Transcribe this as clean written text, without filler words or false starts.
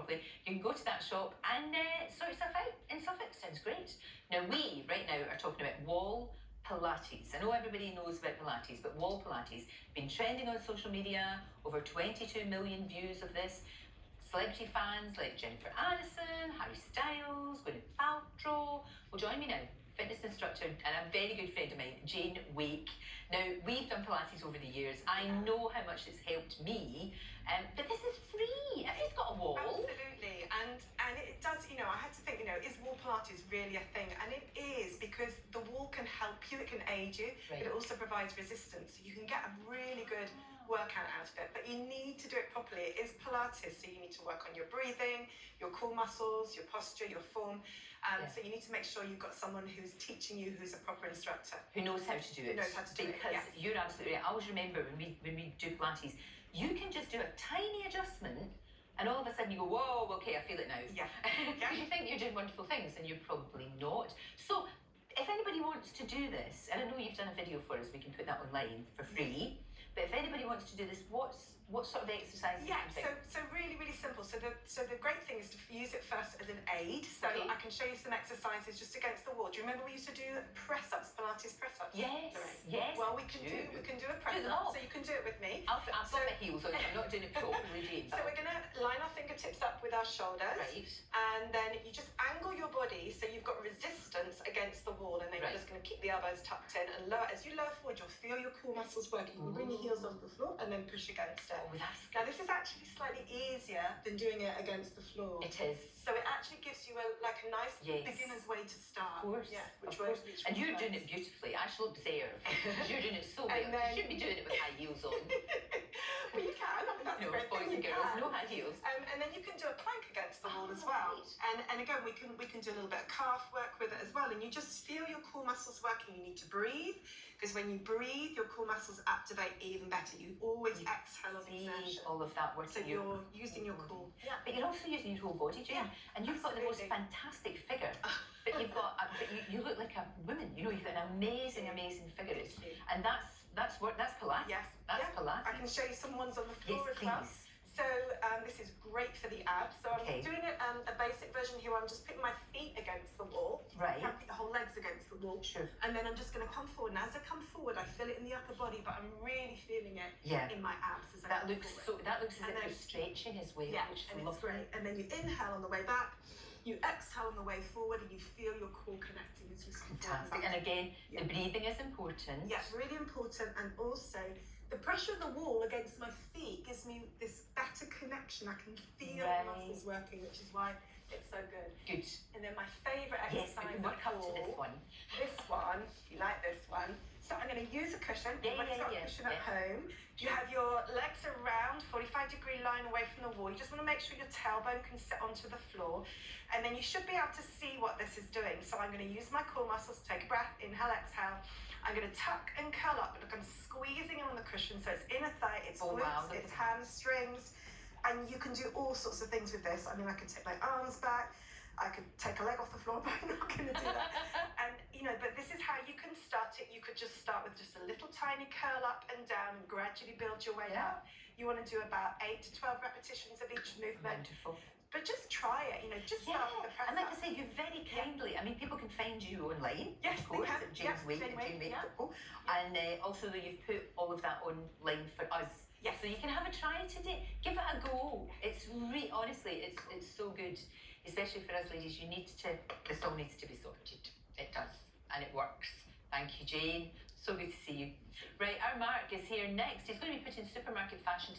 properly, you can go to that shop and sort yourself out in Suffolk. Sounds great. Now we, right now, are talking about wall Pilates. I know everybody knows about Pilates, but wall Pilates, been trending on social media, over 22 million views of this. Celebrity fans like Jennifer Aniston, Harry Styles, Gwyneth Paltrow will join me now. Fitness instructor and a very good friend of mine, Jane Wake. Now, we've done Pilates over the years. I know how much it's helped me, but this is free. Everybody's got a wall. Absolutely, and it does, you know, I had to think, you know, is wall Pilates really a thing? And it is, because the wall can help you, it can aid you, but it also provides resistance. So you can get a really good workout out of it, but you need to do it properly. It is Pilates, so you need to work on your breathing, your core muscles, your posture, your form. So you need to make sure you've got someone who's teaching you, who's a proper instructor. Who knows how to do it. Who knows how to do it, because you're absolutely right. I always remember when we do Pilates, you can just do a tiny adjustment and all of a sudden you go, whoa, okay, I feel it now. Because you think you're doing wonderful things and you're probably not. So if anybody wants to do this, and I know you've done a video for us, we can put that online for free, but if anybody wants to do this, what sort of exercises? So really, really simple. So the great thing is to use it first as an aid. So I can show you some exercises just against the wall. Do you remember we used to do press-ups, Pilates press-ups? Yes, Lorraine? yes. Well, we can do a press-up, so you can do it with me. I've got my heels on, I'm not doing it properly, Jane. So we're going to line our fingertips up with our shoulders. Right. And then you just angle your body so you've got resistance against the wall, and then you're just going to keep the elbows tucked in and lower. As you lower forward, you'll feel your core muscles working. You bring your heels off the floor and then push against it. Now this is actually slightly easier than doing it against the floor. It is. So it actually gives you a nice beginner's way to start. Of course. Yeah. And you're doing it beautifully. I shall observe. You're doing it so well. You shouldn't be doing it with high heels on. Well, you can. That's no, great boys and girls, no high heels. And then you can do a plank against the wall as well. Right. And again, we can do a little bit of calf work with it as well. And you just feel your core muscles working. You need to breathe, because when you breathe, your core muscles activate even better. You always exhale on exertion. All of that work. So you're using your core. Yeah. But you're also using your whole body, Jane. And you've got the most fantastic figure. But you've got, you look like a woman. You know, you've got an amazing, amazing figure. And that's Pilates. Yes. That's Pilates. I can show you some ones on the floor as well. So this is great for the abs. So I'm doing it a basic version here. I'm just putting my feet against the wall. Right. I put the whole legs against the wall. Sure. And then I'm just going to come forward. And as I come forward, I feel it in the upper body, but I'm really feeling it in my abs as I That looks as if you're stretching as well. Yeah, and it's great. And then you inhale on the way back. You exhale on the way forward, and you feel your core connecting as you come forward. Fantastic. And again, the breathing is important. Yes, really important. And also, the pressure of the wall against my feet gives me this better connection. I can feel the muscles working, which is why it's so good. Good. And then my favourite exercise. Yes, we work up to this one. This one, if you like this one. So I'm going to use a cushion. Everybody's got a cushion at home. You have your legs around 45-degree line away from the wall. You just want to make sure your tailbone can sit onto the floor. And then you should be able to see what this is doing. So I'm going to use my core muscles to take a breath. Inhale, exhale. I'm going to tuck and curl up. Look, I'm squeezing on the cushion. So it's inner thigh, it's glutes, it's hamstrings. And you can do all sorts of things with this. I mean, I could take my arms back. I could take a leg off the floor, but I'm not going to do that. And, you know, but this is how you can start it. You could just start with just a little tiny curl up and down and gradually build your way up. You want to do about 8 to 12 repetitions of each movement. Wonderful. But just try it, you know, just start with the press. And like I say, you very kindly, I mean, people can find you online, of course, at Jane's Wake and Jane Wake. And also you've put all of that online for us. Yes. So you can have a try today. Give it a go. It's honestly, it's so good. Especially for us ladies, this all needs to be sorted. It does, and it works. Thank you, Jane. So good to see you. Right, our Mark is here next. He's going to be putting supermarket fashion